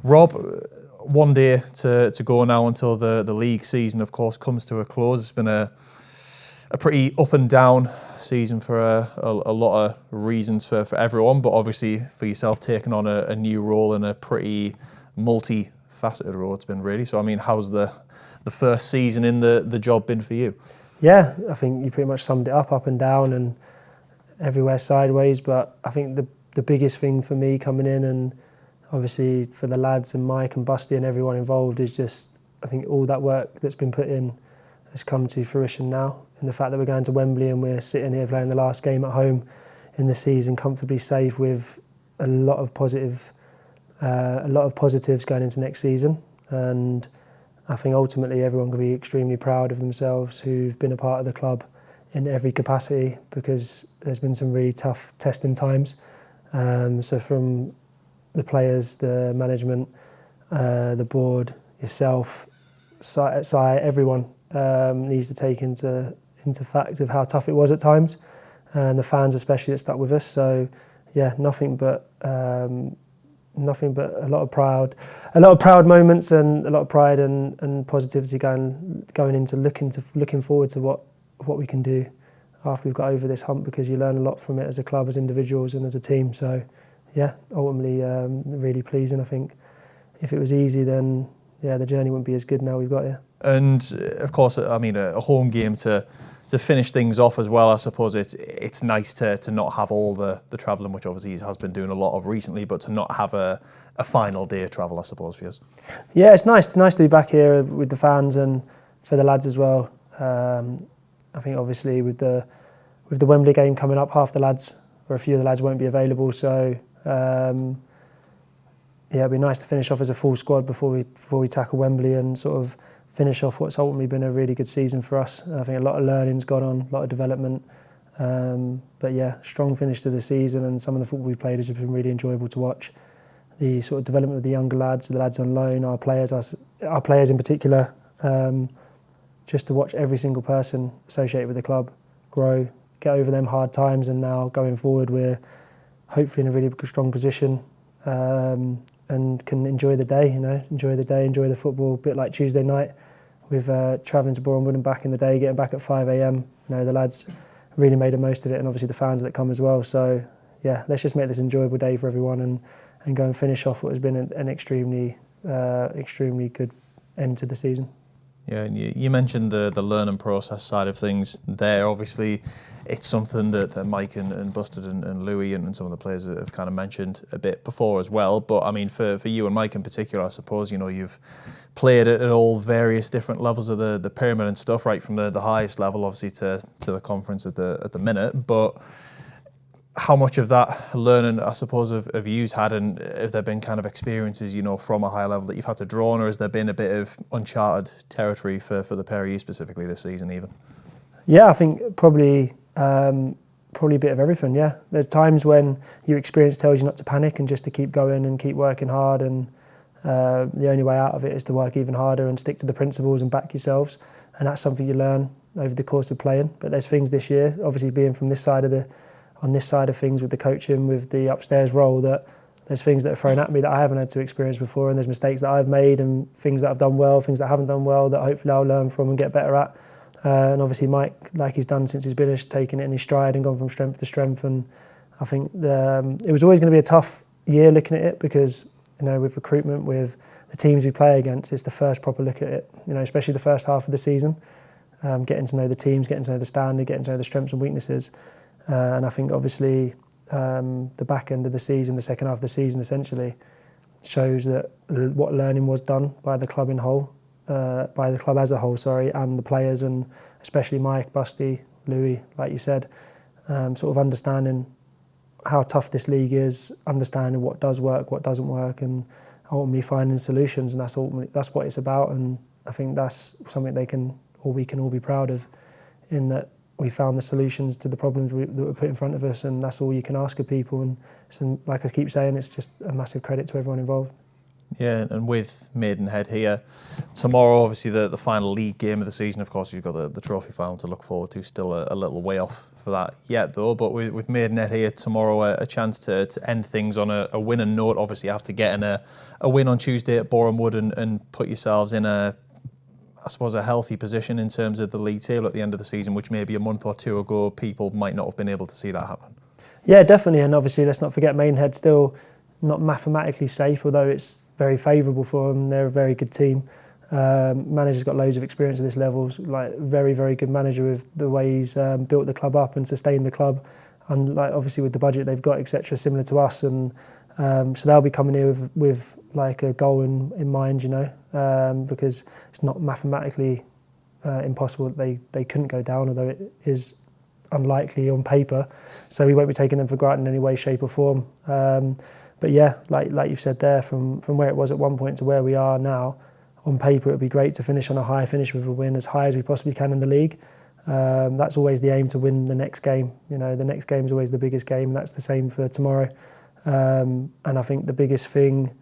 Rob, one day to go now until the league season, of course, comes to a close. It's been a pretty up and down season for a lot of reasons for everyone, but obviously for yourself taking on a new role in a pretty multi-faceted role it's been really. So I mean, how's the first season in the job been for you? Yeah, I think you pretty much summed it up and down and everywhere sideways, but I think the biggest thing for me coming in, and obviously for the lads and Mike and Busty and everyone involved, is just I think all that work that's been put in has come to fruition now. And the fact that we're going to Wembley and we're sitting here playing the last game at home in the season comfortably safe with a lot of positives going into next season. And I think ultimately everyone can be extremely proud of themselves who've been a part of the club in every capacity, because there's been some really tough testing times. So from the players, the management, the board, yourself, everyone needs to take into fact of how tough it was at times, and the fans especially that stuck with us. So yeah, nothing but a lot of proud moments and a lot of pride and positivity going into looking forward to what we can do after we've got over this hump, because you learn a lot from it as a club, as individuals and as a team. So yeah, ultimately really pleasing. I think if it was easy, then yeah, the journey wouldn't be as good now we've got here. And of course, I mean, a home game to finish things off as well. I suppose it's nice to not have all the travelling, which obviously he has been doing a lot of recently, but to not have a final day of travel, I suppose, for us. Yeah, it's nice to be back here with the fans and for the lads as well. I think obviously with the Wembley game coming up, half the lads or a few of the lads won't be available, so yeah, it'd be nice to finish off as a full squad before we tackle Wembley and sort of finish off what's ultimately been a really good season for us. I think a lot of learning's gone on, a lot of development. But yeah, strong finish to the season, and some of the football we played has been really enjoyable to watch. The sort of development of the younger lads, the lads on loan, our players in particular, just to watch every single person associated with the club grow, get over them hard times, and now going forward we're hopefully in a really strong position. And can enjoy the day, enjoy the football, a bit like Tuesday night with travelling to Boreham Wood and back in the day, getting back at 5 a.m. The lads really made the most of it, and obviously the fans that come as well. So yeah, let's just make this an enjoyable day for everyone and go and finish off what has been an extremely good end to the season. Yeah, and you mentioned the learning process side of things there. Obviously, it's something that Mike and Busted and Louis and some of the players have kind of mentioned a bit before as well. But I mean, for you and Mike in particular, I suppose, you've played at all various different levels of the pyramid and stuff, right from the highest level, obviously, to the conference at the minute. But how much of that learning, I suppose, have you had, and have there been kind of experiences, from a high level that you've had to draw on, or has there been a bit of uncharted territory for the pair of you specifically this season even? Yeah, I think probably a bit of everything, yeah. There's times when your experience tells you not to panic and just to keep going and keep working hard, and the only way out of it is to work even harder and stick to the principles and back yourselves, and that's something you learn over the course of playing. But there's things this year, obviously being from on this side of things with the coaching, with the upstairs role, that there's things that are thrown at me that I haven't had to experience before, and there's mistakes that I've made and things that I've done well, things that I haven't done well, that hopefully I'll learn from and get better at. And obviously Mike, like he's done since he's been, has taken it in his stride and gone from strength to strength. And I think it was always going to be a tough year looking at it, because with recruitment, with the teams we play against, it's the first proper look at it, especially the first half of the season, getting to know the teams, getting to know the standard, getting to know the strengths and weaknesses. And I think obviously the back end of the season, the second half of the season essentially, shows that what learning was done by the club as a whole, and the players, and especially Mike, Busty, Louis, like you said, sort of understanding how tough this league is, understanding what does work, what doesn't work, and ultimately finding solutions. And that's what it's about. And I think that's something we can all be proud of, in that we found the solutions to the problems that were put in front of us, and that's all you can ask of people. And so, like I keep saying, it's just a massive credit to everyone involved. Yeah, and with Maidenhead here tomorrow, obviously the final league game of the season. Of course, you've got the trophy final to look forward to. Still a little way off for that yet, though. But with Maidenhead here tomorrow, a chance to end things on a winning note. Obviously, after getting a win on Tuesday at Boreham Wood and put yourselves in I suppose, a healthy position in terms of the league table at the end of the season, which maybe a month or two ago people might not have been able to see that happen. Yeah, definitely. And obviously, let's not forget Maidenhead still not mathematically safe, although it's very favourable for them. They're a very good team. Manager's got loads of experience at this level, like very, very good manager with the way he's built the club up and sustained the club, and like obviously with the budget they've got, etc., similar to us, and so they'll be coming here with like a goal in mind, you know, because it's not mathematically impossible that they couldn't go down, although it is unlikely on paper. So we won't be taking them for granted in any way, shape or form. But yeah, like you've said there, from where it was at one point to where we are now, on paper it would be great to finish on a high, finish with a win as high as we possibly can in the league. That's always the aim, to win the next game. You know, the next game is always the biggest game, and that's the same for tomorrow. And I think the biggest thing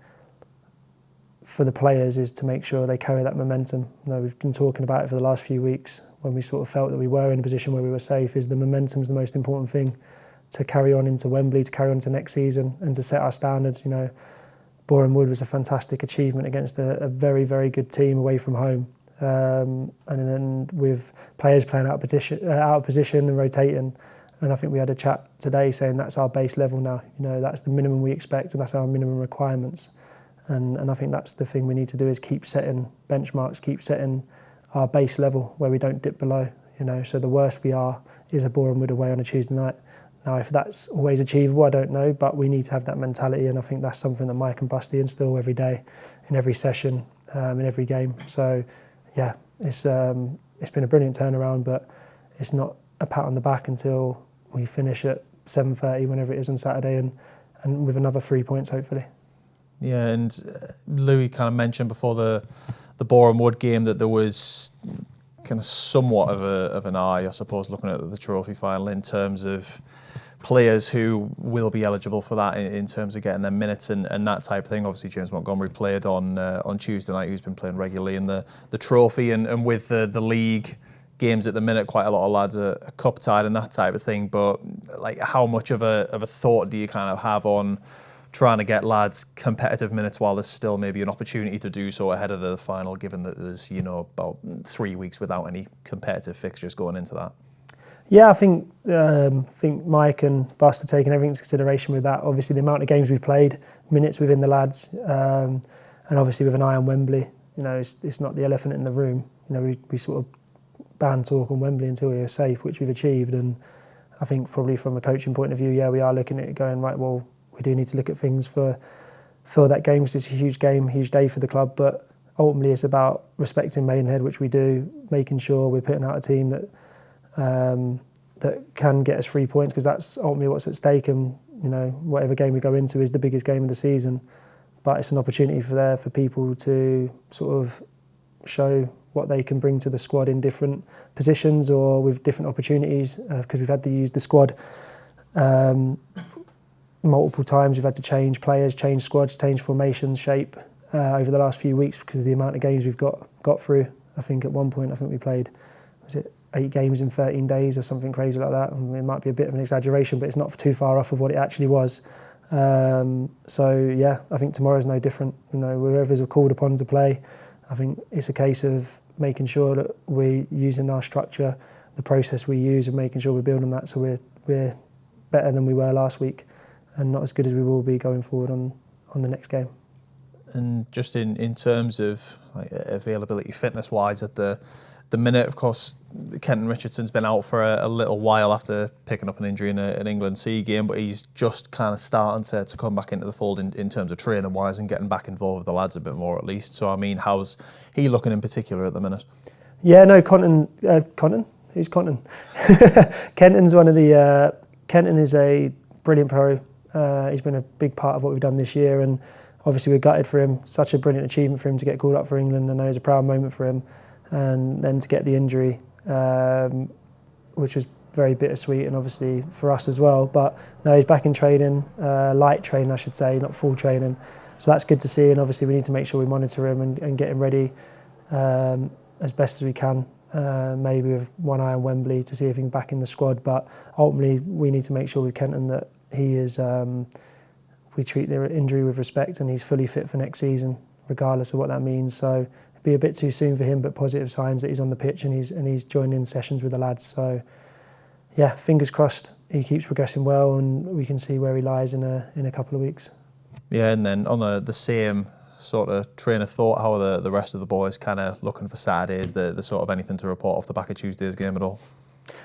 for the players is to make sure they carry that momentum. You know, we've been talking about it for the last few weeks when we sort of felt that we were in a position where we were safe. Is the momentum's the most important thing to carry on into Wembley, to carry on to next season, and to set our standards. You know, Boreham Wood was a fantastic achievement against a very, very good team away from home. And then with players playing out of position and rotating. And I think we had a chat today saying that's our base level now. You know, that's the minimum we expect, and that's our minimum requirements. And I think that's the thing we need to do, is keep setting benchmarks, keep setting our base level where we don't dip below. You know, so the worst we are is a Boreham Wood away on a Tuesday night. Now, if that's always achievable, I don't know, but we need to have that mentality, and I think that's something that Mike and Busty instill every day, in every session, in every game. So, yeah, it's been a brilliant turnaround, but it's not a pat on the back until we finish at 7:30, whenever it is on Saturday, and with another 3 points, hopefully. Yeah, and Louis kind of mentioned before the Boreham Wood game that there was kind of somewhat of an eye, I suppose, looking at the trophy final in terms of players who will be eligible for that in terms of getting their minutes and that type of thing. Obviously, James Montgomery played on Tuesday night, who's been playing regularly in the trophy, and with the league games at the minute, quite a lot of lads are cup tied and that type of thing. But like, how much of a thought do you kind of have on trying to get lads competitive minutes while there's still maybe an opportunity to do so ahead of the final, given that there's, you know, about 3 weeks without any competitive fixtures going into that? Yeah, I think Mike and Bust are taking everything into consideration with that. Obviously, the amount of games we've played, minutes within the lads, and obviously with an eye on Wembley. You know, it's not the elephant in the room. You know, we sort of banned talk on Wembley until we were safe, which we've achieved. And I think probably from a coaching point of view, yeah, we are looking at it going, right, well, we do need to look at things for that game, because it's a huge game, huge day for the club. But ultimately, it's about respecting Maidenhead, which we do, making sure we're putting out a team that can get us 3 points, because that's ultimately what's at stake. And you know, whatever game we go into is the biggest game of the season. But it's an opportunity for people to sort of show what they can bring to the squad in different positions or with different opportunities, because we've had to use the squad multiple times. We've had to change players, change squads, change formations, shape over the last few weeks, because of the amount of games we've got through. I think at one point, we played, was it 8 games in 13 days or something crazy like that? It might be a bit of an exaggeration, but it's not too far off of what it actually was. So yeah, I think tomorrow's no different. You know, whoever's called upon to play, I think it's a case of making sure that we're using our structure, the process we use, and making sure we're building that, so we're better than we were last week, and not as good as we will be going forward on the next game. And just in terms of like, availability fitness-wise at the minute, of course, Kenton Richardson's been out for a little while after picking up an injury in an England C game, but he's just kind of starting to come back into the fold in terms of training-wise and getting back involved with the lads a bit more, at least. So, I mean, how's he looking in particular at the minute? Yeah, no, Conton? Who's Conton? Kenton's one of the... Kenton is a brilliant pro. He's been a big part of what we've done this year, and obviously we're gutted for him. Such a brilliant achievement for him to get called up for England. I know it's a proud moment for him. And then to get the injury, which was very bittersweet, and obviously for us as well. But no, he's back in training, light training, I should say, not full training. So that's good to see, and obviously we need to make sure we monitor him and get him ready as best as we can maybe with one eye on Wembley to see if he can back in the squad. But ultimately, we need to make sure with Kenton that he is. We treat the injury with respect, and he's fully fit for next season, regardless of what that means. So it'd be a bit too soon for him, but positive signs that he's on the pitch and he's joining sessions with the lads. So yeah, fingers crossed he keeps progressing well, and we can see where he lies in a couple of weeks. Yeah, and then on the same sort of train of thought, how are the rest of the boys kind of looking for Saturdays? The sort of anything to report off the back of Tuesday's game at all?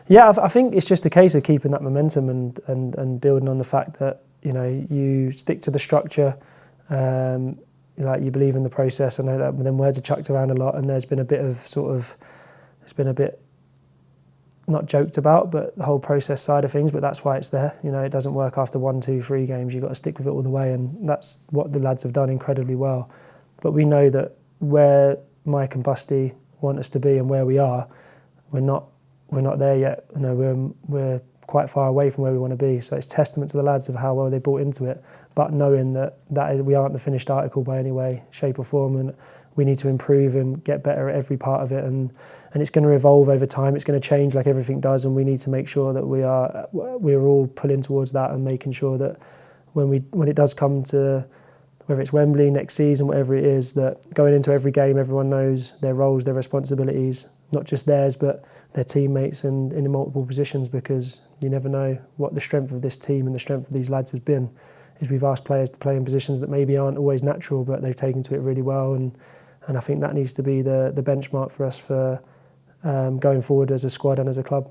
Yeah, I think it's just a case of keeping that momentum and building on the fact that, you know, you stick to the structure, like you believe in the process. I know that then words are chucked around a lot, and there's been a bit of it's been a bit not joked about, but the whole process side of things, but that's why it's there. You know, it doesn't work after 1, 2, 3 games. You've got to stick with it all the way, and that's what the lads have done incredibly well. But we know that where Mike and Busty want us to be and where we are, we're not there yet. You know, we're quite far away from where we want to be. So it's testament to the lads of how well they bought into it, but knowing that we aren't the finished article by any way, shape or form, and we need to improve and get better at every part of it, and it's going to evolve over time. It's going to change like everything does, and we need to make sure that we're all pulling towards that and making sure that when it does come to whether it's Wembley next season, whatever it is, that going into every game everyone knows their roles, their responsibilities, not just theirs but their teammates and in multiple positions, because you never know what the strength of this team and the strength of these lads has been. Is we've asked players to play in positions that maybe aren't always natural, but they've taken to it really well, and I think that needs to be the benchmark for us for going forward as a squad and as a club.